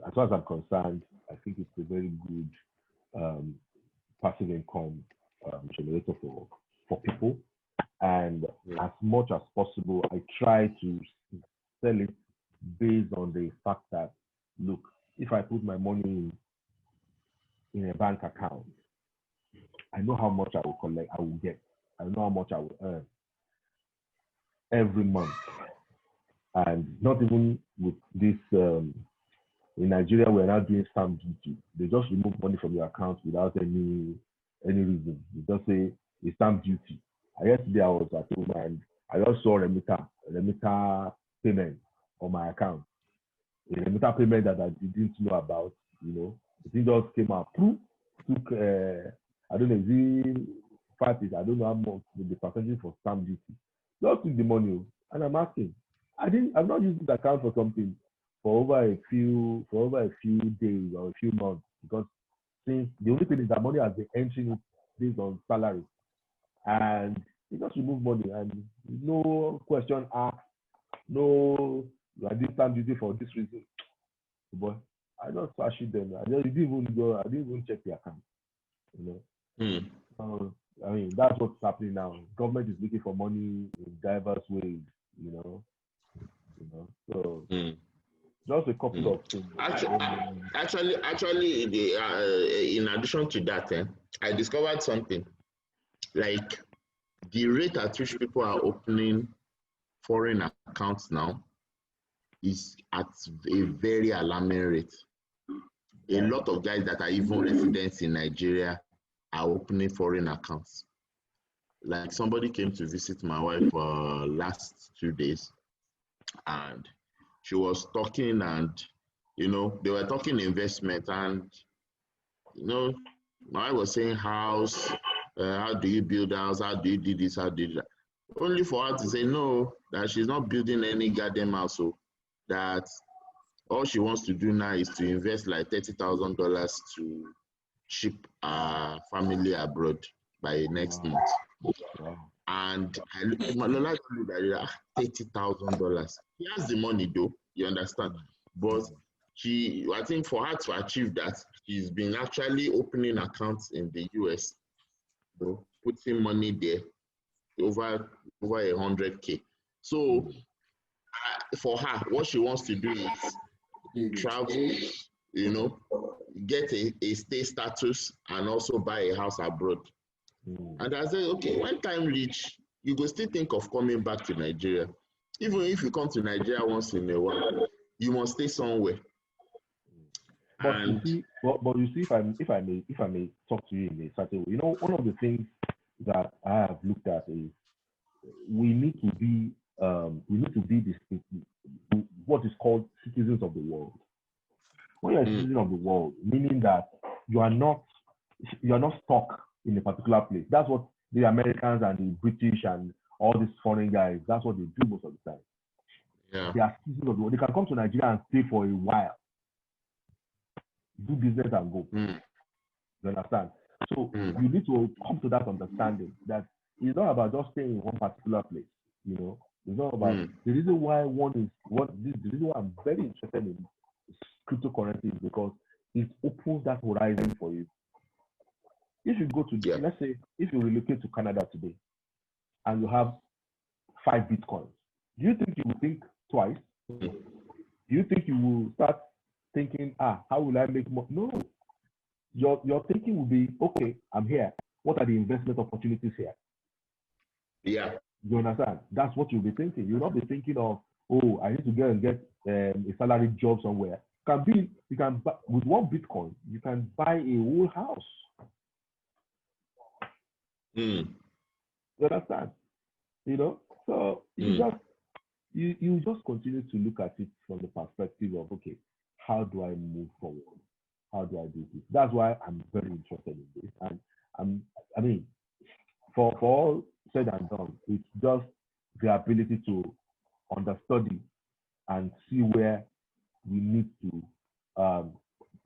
as far as I'm concerned, I think it's a very good um, passive income generator for people. And Yeah. as much as possible, I try to sell it based on the fact that, look, if I put my money in a bank account, I know how much I will collect, I will get, I know how much I will earn every month. And not even with this, in Nigeria, we're not doing stamp duty. They just remove money from your account without any reason. They just say it's stamp duty. Yesterday I was at home and I just saw remitter payment on my account. A remitter payment that I didn't know about, the thing just came out. Took I don't know, the fact is I don't know how much the percentage for stamp duty. Just took the money, and I'm asking. I've not used this account for something for over a few days or a few months, because since the only thing is that money has been entering it based on salary, and you just remove money and no question asked, no, I did stamp duty for this reason. But I just trash it them. I didn't even check the account, you know. Mm. I mean, that's what's happening now. Government is looking for money in diverse ways, you know. So Mm. just a couple Mm. of things. Actually, in addition to that, I discovered something. Like the rate at which people are opening foreign accounts now is at a very alarming rate. A lot of guys that are even residents in Nigeria are opening foreign accounts. Like somebody came to visit my wife for last 2 days, and she was talking, and they were talking investment, and my wife was saying house, how do you build a house, how do you do this, how do you do that, only for her to say no, that she's not building any goddamn house, so that all she wants to do now is to invest like $30,000 to ship her family abroad by next month. Wow. And I look at Lola, $30,000. She has the money though, you understand? But I think for her to achieve that, she's been actually opening accounts in the US, putting money there, over 100K. So for her, what she wants to do is travel, get a stay status, and also buy a house abroad. And I said, okay, when time reach, you go still think of coming back to Nigeria. Even if you come to Nigeria once in a while, you must stay somewhere. But you see, if I may talk to you in a certain way, one of the things that I have looked at is we need to be what is called citizens of the world. When you're a citizen of the world, meaning that you are not stuck in a particular place. That's what the Americans and the British and all these foreign guys, that's what they do most of the time. Yeah. They are citizens of the world. They can come to Nigeria and stay for a while, do business and go. You understand? So you need to come to that understanding that it's not about just staying in one particular place. It's not about the reason why the reason why I'm very interested in cryptocurrency is because it opens that horizon for you. If you go to, let's say, if you relocate to Canada today and you have 5 Bitcoins, do you think you will think twice? Do you think you will start thinking, how will I make more? No. Your thinking will be, okay, I'm here. What are the investment opportunities here? Yeah. You understand? That's what you'll be thinking. You'll not be thinking of, I need to go and get a salary job somewhere. You can buy, with 1 Bitcoin, you can buy a whole house. You understand? So you just continue to look at it from the perspective of, okay, how do I move forward? How do I do this? That's why I'm very interested in this. And I mean, for all said and done, it's just the ability to understudy and see where we need to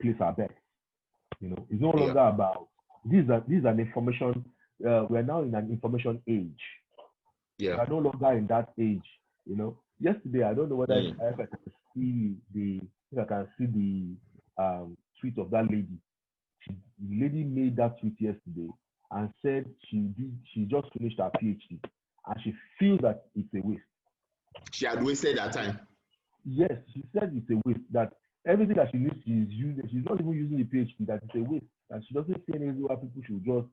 place our bets. It's no longer about this is an information. We're now in an information age. Yeah. We're no longer in that age. Yesterday, I don't know whether I could see if I can see the tweet of that lady. The lady made that tweet yesterday and said she just finished her PhD and she feels that it's a waste. She had wasted her time. Yes, she said it's a waste. That everything that she needs, she's not even using the PhD. That it's a waste. And she doesn't see any reason why people should go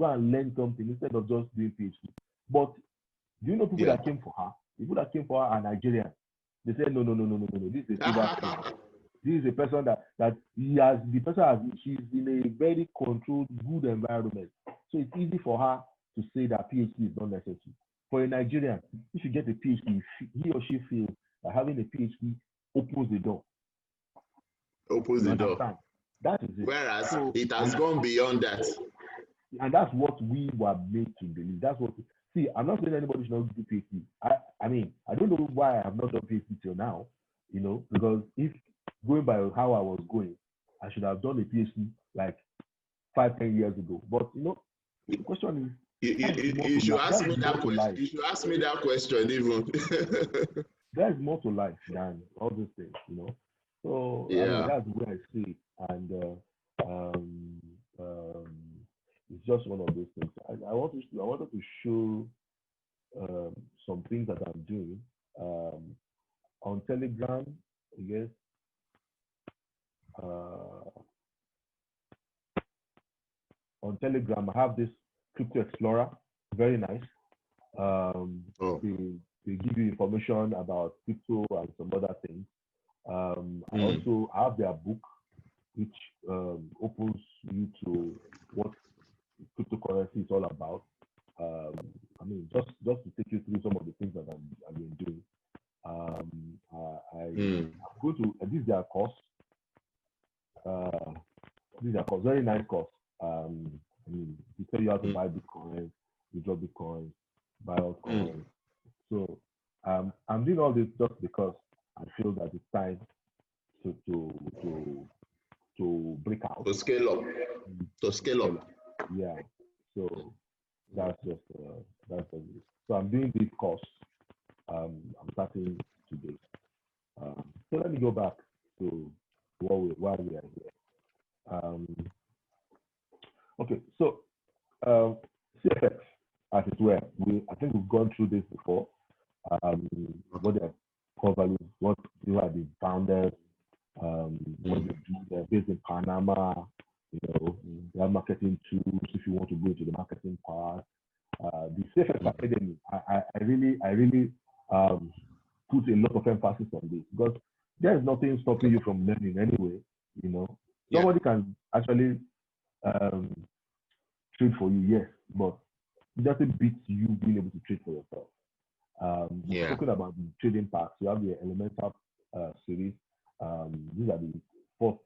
and learn something instead of just doing PhD. But do you know people that came for her? People that came for her are Nigerians. They said no. This is a fever. This is a person she's in a very controlled, good environment. So it's easy for her to say that PhD is not necessary. For a Nigerian, if you get a PhD, he or she feels that having a PhD opens the door. Opens the door. That is it. Whereas it has gone beyond that. And that's what we were made to believe. That's what. See, I'm not saying anybody should not do PhD. I mean, I don't know why I have not done PhD till now, because if going by how I was going, I should have done a PhD like 5-10 years ago. But the question is, you should ask me that question. You should ask me that question even. There's more to life than all these things, So yeah. I mean, that's where I see it, and it's just one of those things. I wanted to show some things that I'm doing on Telegram. I guess on Telegram I have this Crypto Explorer, very nice. They give you information about crypto and some other things. I also have their book, which opens you to what cryptocurrency is all about. I mean, just to take you through some of the things that I've been doing. I'm going to this is their course. This is their course, very nice course. I mean, they tell you how to buy Bitcoin, withdraw Bitcoin, buy altcoins. So I'm doing all this just because I feel that it's time to break out. To scale up. To scale up. Yeah. So that's just that's it. So I'm doing this course. I'm starting today. So let me go back to why we are here. Okay. So CFX, as it were, I think we've gone through this before. What their core values, what are the founders, what they do. They're based in Panama. They have marketing tools if you want to go to the marketing part. The CFX Academy, I really put a lot of emphasis on this because there is nothing stopping you from learning anyway. Somebody can actually trade for you, yes, but it doesn't beat you being able to trade for yourself. Talking about the trading packs, you have the elemental series. These are the first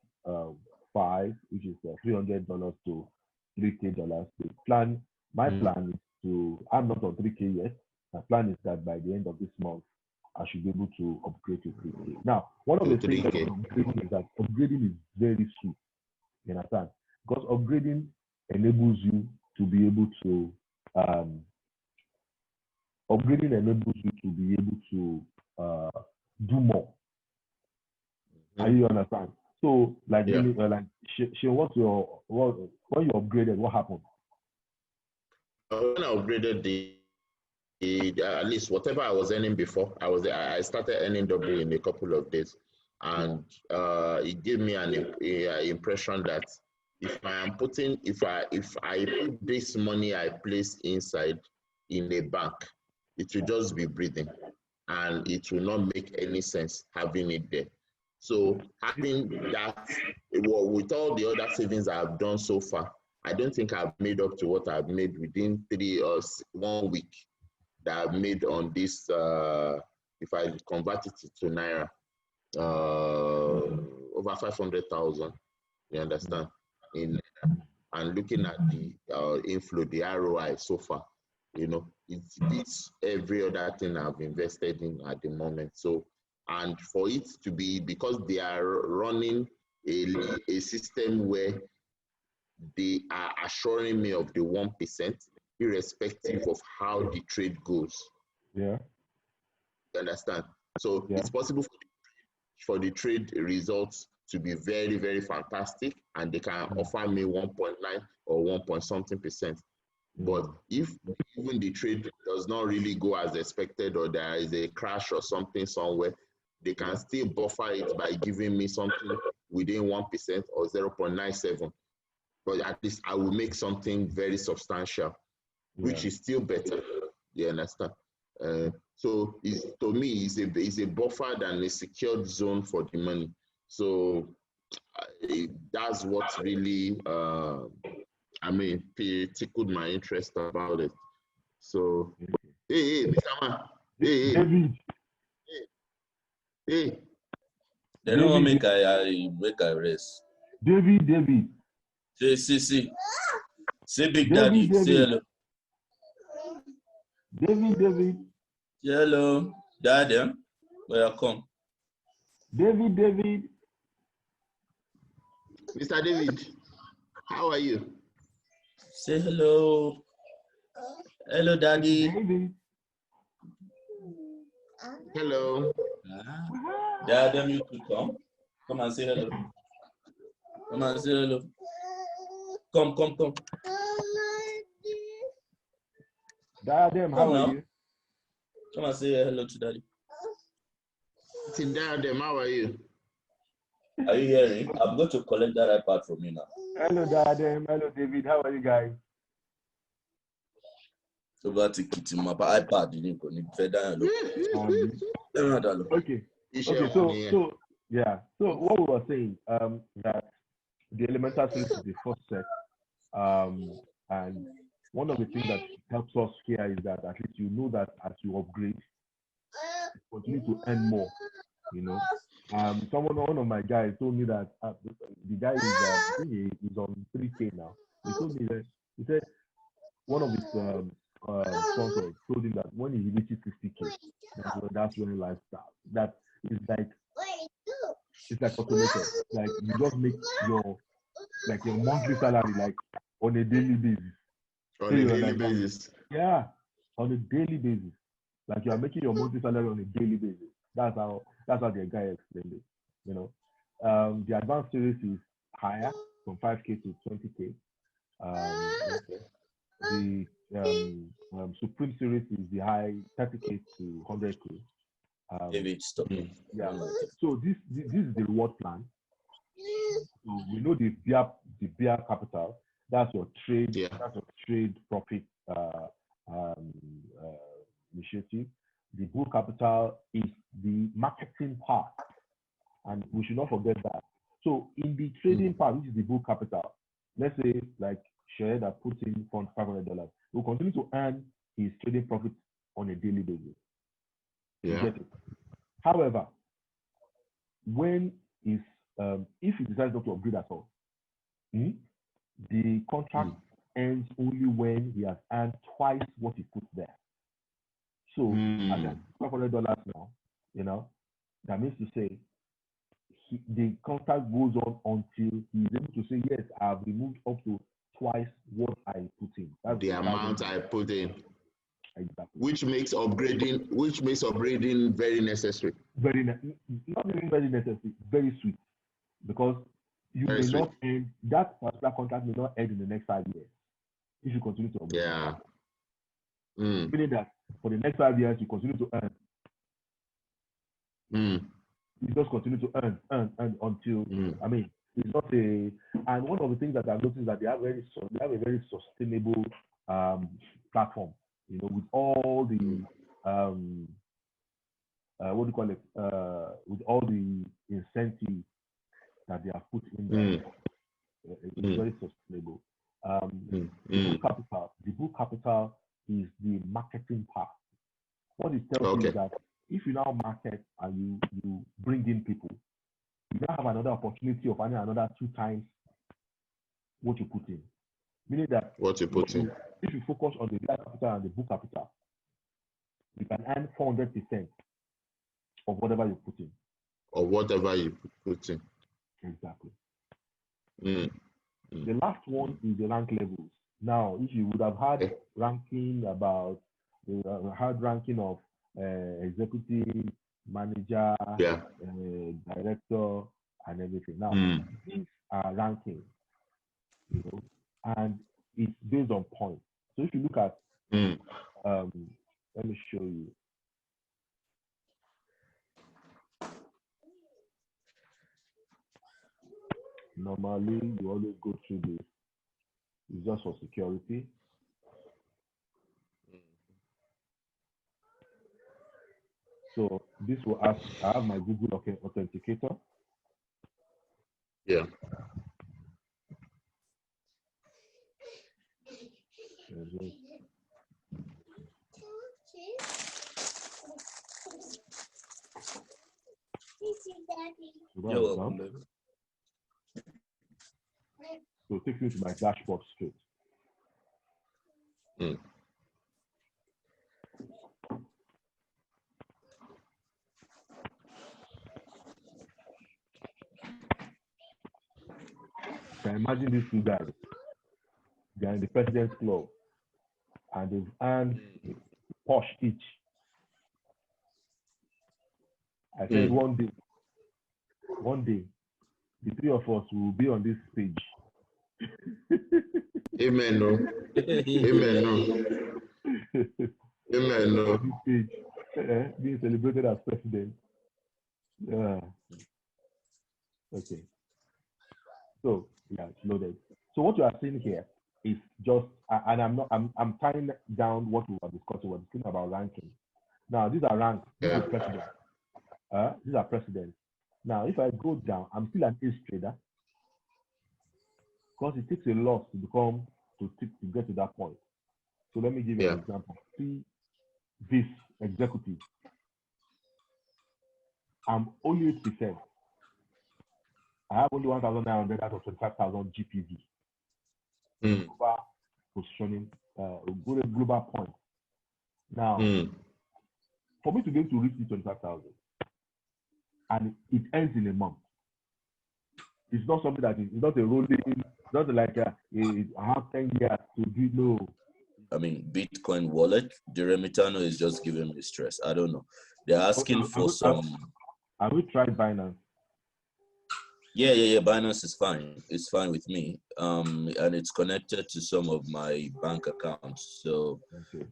5, which is $300 to $3K. The plan, my plan is I'm not on 3K yet. My plan is that by the end of this month, I should be able to upgrade to 3K. Now, one of the things about upgrading is that upgrading is very sweet. You understand? Because upgrading enables you to be able to do more. And you understand? So, like, when you upgraded, what happened? When I upgraded at least whatever I was earning before, I started earning double in a couple of days, and it gave me an impression that if I put this money I place inside in a bank, it will just be breathing, and it will not make any sense having it there. So having that, with all the other savings I've done so far, I don't think I've made up to what I've made within 3 or 1 week that I've made on this. If I convert it to Naira, over 500,000. You understand? And looking at the inflow, the ROI so far, it beats every other thing I've invested in at the moment. So, and for it to be, because they are running a system where they are assuring me of the 1%, irrespective of how the trade goes. Yeah. You understand? So it's possible for for the trade results to be very, very fantastic, and they can offer me 1.9 or 1 point something percent. But if even the trade does not really go as expected, or there is a crash or something somewhere, they can still buffer it by giving me something within 1% or 0.97. But at least I will make something very substantial, which is still better. You understand? So to me, it's a buffer than a secured zone for the money. So that's what really, tickled my interest about it. So, hey, Mr. Man, hey, David. Hey. They don't want make I rest. David. See. Say Big Daddy. David. Say hello. David. Say hello. Daddy. Welcome. David. Mr. David, how are you? Say hello. Hello, Daddy. David. Hello. Daddy, you to come. Come and say hello. Come and say hello. Come. Daddy, how are you? Come and say hello to Daddy. Daddy, how are you? Are you hearing? I'm going to collect that iPad from you now. Hello, Daddy. Hello, David. How are you guys? Over to Kitty Mapa iPad. You didn't need further. Okay. So what we were saying, that the elemental series is the first set, and one of the things that helps us here is that at least you know that as you upgrade, you continue to earn more. You know, one of my guys told me that the guy is on 3K now. He told me that he said one of his sponsors told him that when he reaches 60K, that's when life starts. That is like it's like automated. Like you just make your monthly salary like on a daily basis. On a daily basis. Yeah, on a daily basis. Like you are making your monthly salary on a daily basis. That's how the guy explained it. You know, the advanced series is higher from 5K to 20K. The Supreme series is the high 30K to 100K. David, stop. Yeah. So this is the reward plan. So we know the bear capital. That's your trade. Yeah. That's your trade profit initiative. The bull capital is the marketing part, and we should not forget that. So in the trading part, which is the bull capital, let's say like share that puts in $500, will continue to earn his trading profit on a daily basis. Yeah. You get it? However, when if he decides not to upgrade at all, the contract ends only when he has earned twice what he put there. So at $500 now, you know, that means to say the contract goes on until he's able to say, yes, I've removed up to twice what I put in. That's the amount I put in. Exactly. Which makes upgrading very necessary. Not even very necessary, very sweet. Because you may not end, that particular contract may not end in the next 5 years if you continue to upgrade. Yeah. Meaning that for the next 5 years, you continue to earn. You just continue to earn until, I mean, it's not a, and one of the things that I've noticed is that they have a very sustainable platform, you know, with all the, with all the incentives that they have put in there. It's very sustainable. The book capital is the marketing part. What it tells you is that if you now market and you bring in people, you now have another opportunity of earning another 2 times what you put in. Meaning that if you focus on the capital and the book capital, you can earn 400% of whatever you put in. Or whatever you put in. Exactly. The last one is the rank levels. Now, if you would have had ranking about, ranking of executive, manager, Yeah. director, and everything. Now, these are rankings, you know, and it's based on points. So if you look at, let me show you. Normally, you always go through this. It's just for security. So this will ask, I have my Google Authenticator. Yeah. You're welcome, baby. So it takes me to my dashboard straight. So imagine these two guys. They are in the President's Club, and they've earned Porsche each. I said one day, the three of us will be on this stage. Amen. No. Amen. No. Amen. No. On this stage, being celebrated as president. Yeah. Okay. So yeah, it's loaded. So what you are seeing here is just, and I'm tying down what we were discussing. We're discussing about ranking. Now these are ranks. These are presidents. These are presidents. Now if I go down, I'm still an ace trader because it takes a lot to get to that point. So let me give you an example. See this executive. I'm only 8%. I have only 1,900 out of 25,000 GPV. Global positioning, global point. Now, for me to be able to reach the 25,000, and it ends in a month, it's not something that is not a rolling, not like I have 10 years to do. No. I mean, Bitcoin wallet, the Remitano is just giving me stress. I don't know. They're asking for some. Have we tried Binance? Yeah. Binance is fine. It's fine with me. And it's connected to some of my bank accounts, so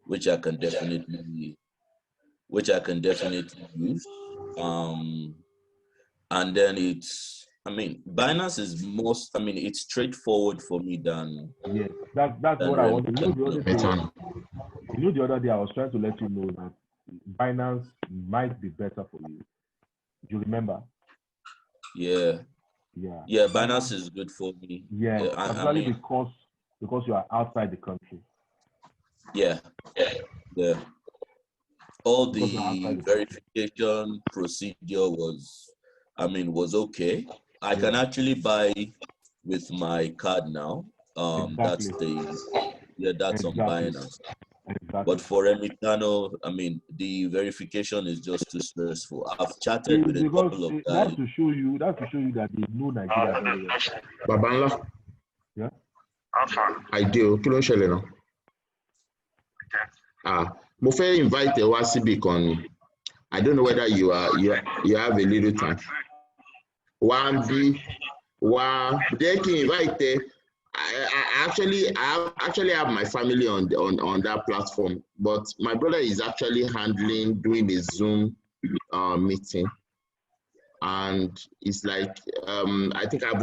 which I can definitely use. And then Binance is it's straightforward for me than. Yes, that's what I wanted. The other day I was trying to let you know that Binance might be better for you. Do you remember? Yeah, Binance is good for me. Yeah, because you are outside the country. Yeah. All the verification procedure was okay. I can actually buy with my card now. Exactly. That's on Binance. Exactly. But for Remitano, the verification is just too stressful. I've chatted with a couple of guys. That's to show you that they know Nigeria very well. Babanla. Yeah. I do. Kilo shele now. Mo fẹ́ invite ẹ wá síbì kan ni. I don't know whether you have a little time. One B, they can invite ẹ. I actually have my family on that platform, but my brother is actually doing a Zoom meeting, and it's like I think I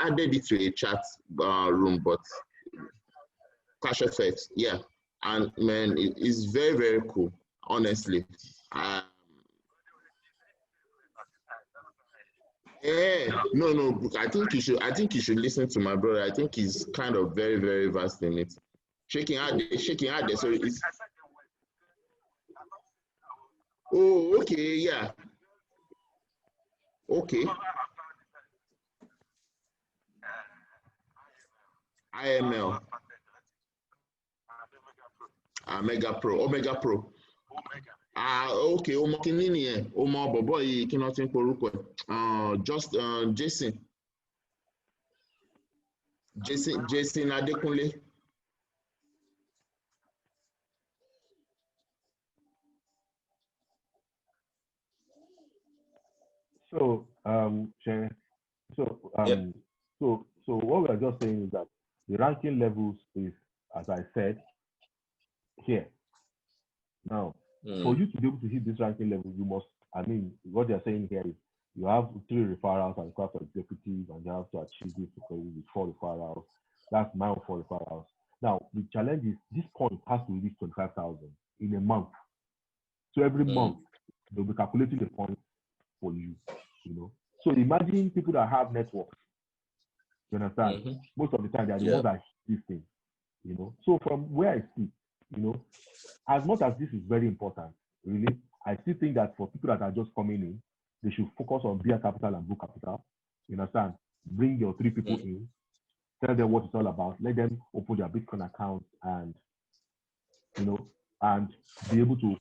added it to a chat room, but CashFX, yeah, and man, it's very, very cool, honestly. No. I think you should listen to my brother. I think he's kind of very, very vast in it. Shaking out there. Sorry, it's. Oh, okay, yeah. Okay. IML. Omega Pro. Okay, ọmọ kìíní nìyẹn, ọmọ bọ̀bọ̀ yìí kí wọ́n ti ń porúkọ ẹ̀, Jason Adékúnlé. So, Shane, so, Yep. so what we are just saying is that the ranking levels is, as I said, here. Now, for you to be able to hit this ranking level, you must, I mean, what they're saying here is you have 3 referrals and class executives, and you have to achieve this with 4 referrals. That's my 4 referrals. Now, the challenge is this point has to reach 25,000 in a month. So every month, they'll be calculating the points for you, you know. So imagine people that have networks, you understand? Most of the time, they are the ones that hit this thing, you know. So from where I see, you know, as much as this is very important, really, I still think that for people that are just coming in, they should focus on beer capital and book capital. You understand? Bring your 3 people in, tell them what it's all about, let them open their Bitcoin account and, you know, and be able to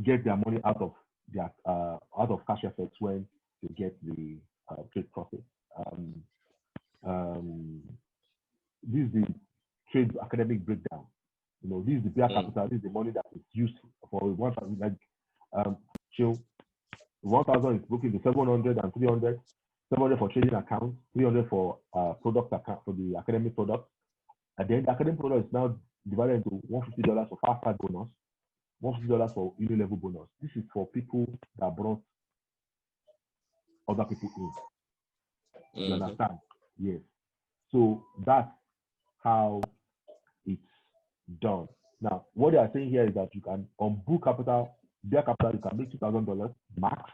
get their money out of their out of CashFX when they get the trade profit. This is the trade academic breakdown. You know, this is the beer capital. This is the money that is used for 1,000. Like, 1,000 is broken to 700 and 300. 700 for trading accounts, 300 for product account for the academic product. And then the academic product is now divided into $150 for fast start bonus, $150 for uni-level bonus. This is for people that brought other people in. You understand? Yes. So that's how it's done. Now, what they are saying here is that you can, on book capital, beer capital, you can make $2,000 max.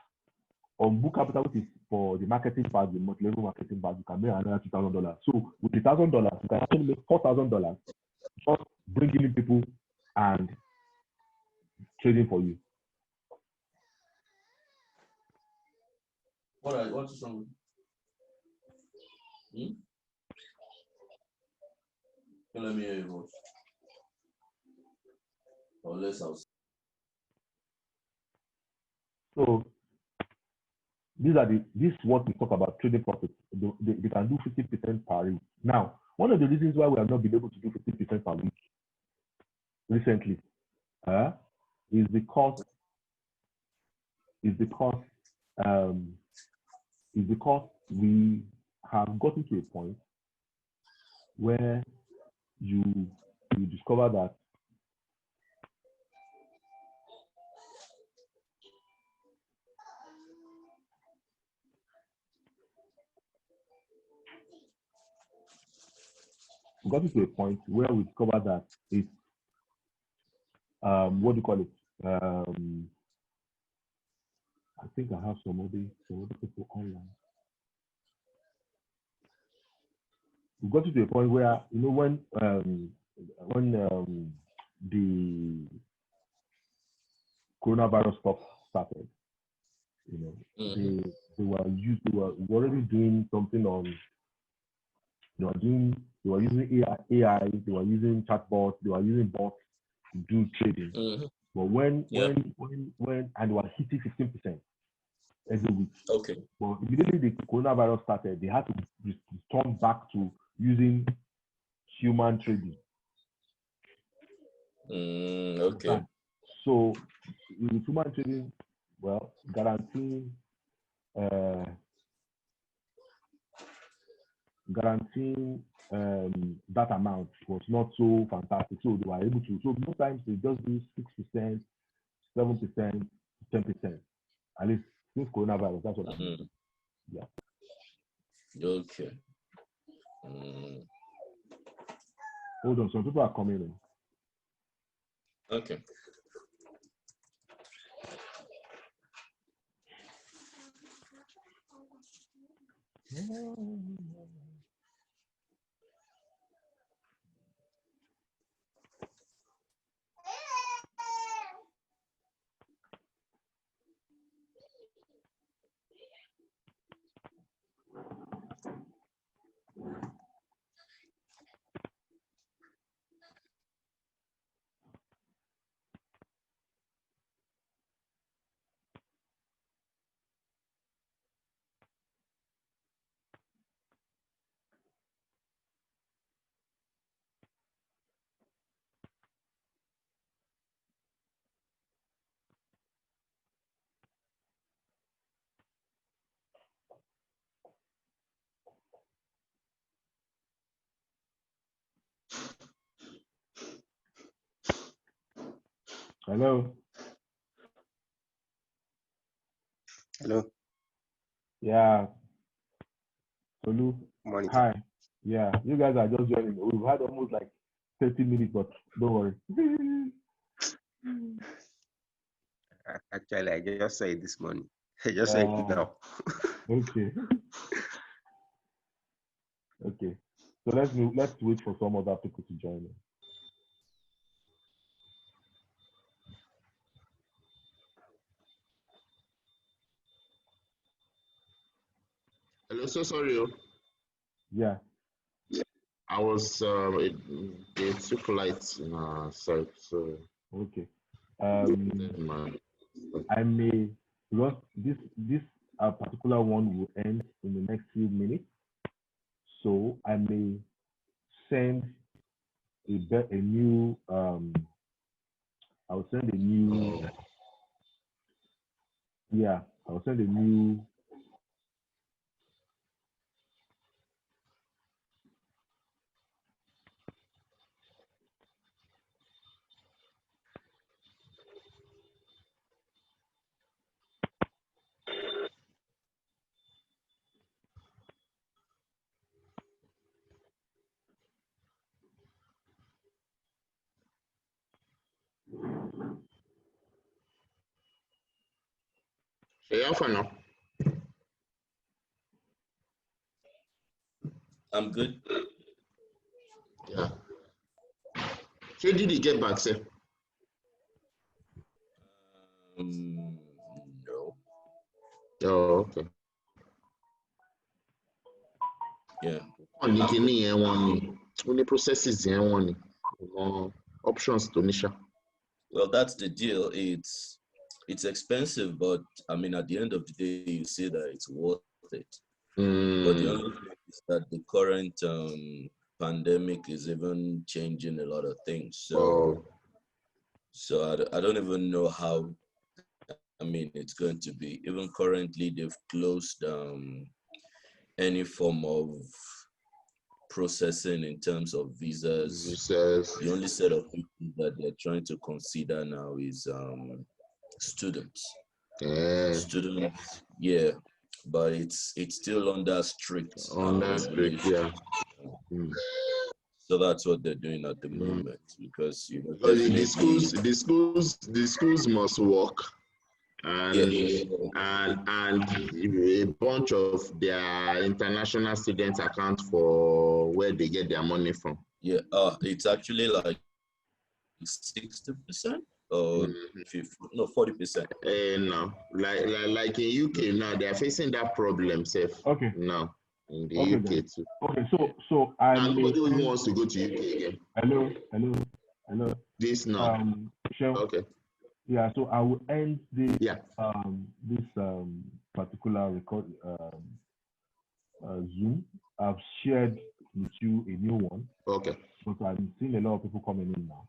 On book capital, which is for the marketing part, the multi-level marketing part, you can make another $2,000. So with $1,000, you can actually make $4,000 just bringing in people and trading for you. What is wrong? Let me hear your voice. So this is what we talk about trading profits. They can do 50% per week. Now, one of the reasons why we have not been able to do 50% per week recently is because we have gotten to a point where you discover that we got to a point where we discover that it's what do you call it? I think I have some other people online. We got to a point where, you know, when the coronavirus stuff started, you know, they were already doing something on. They were using AI, they were using chatbots, they were using bots to do trading. But when and they were hitting 15% every week. Okay. But immediately the coronavirus started, they had to return back to using human trading. Okay. So with human trading, well, guaranteeing that amount was not so fantastic. So they were able to. So most times they just do 6%, 7%, 10%. At least since coronavirus, that's what I mean. Yeah. Okay. Hold on, some people are coming in. Okay. Hello. Hello. Yeah. Tolu. Morning. Hi. Yeah. You guys are just joining. We've had almost like 30 minutes, but don't worry. Actually, I just saw it this morning. I just saw it now. Okay. Okay. So let's wait for some other people to join in. Hello, so sorry. Yeah. I was it took lights in our site, so Okay. my I may, because this particular one will end in the next few minutes, so I may send a new I'll send a new I'll send a new yeah, for now. I'm good. Yeah. So did he get back, sir? No. Oh, okay. Yeah. Only processes options to Nisha. Well, that's the deal. It's expensive, but I mean, at the end of the day, you see that it's worth it. But the only thing is that the current pandemic is even changing a lot of things. So I don't even know how. I mean, it's going to be. Even currently, they've closed any form of processing in terms of visas. The only set of people that they're trying to consider now is students. Students, yeah, but it's still under strict regulation. Yeah. So that's what they're doing at the moment, because the schools must work, and and a bunch of their international students account for where they get their money from. Yeah, it's actually like 60% or 40%. No, like in UK now, they are facing that problem, safe. Okay. Now in the Okay, UK then. too. Okay, so nobody even wants to go to UK again. Hello. This now. Michelle. Okay. Yeah, so I will end this Yeah. this particular record Zoom. I've shared with you a new one. Okay. But I'm seeing a lot of people coming in now.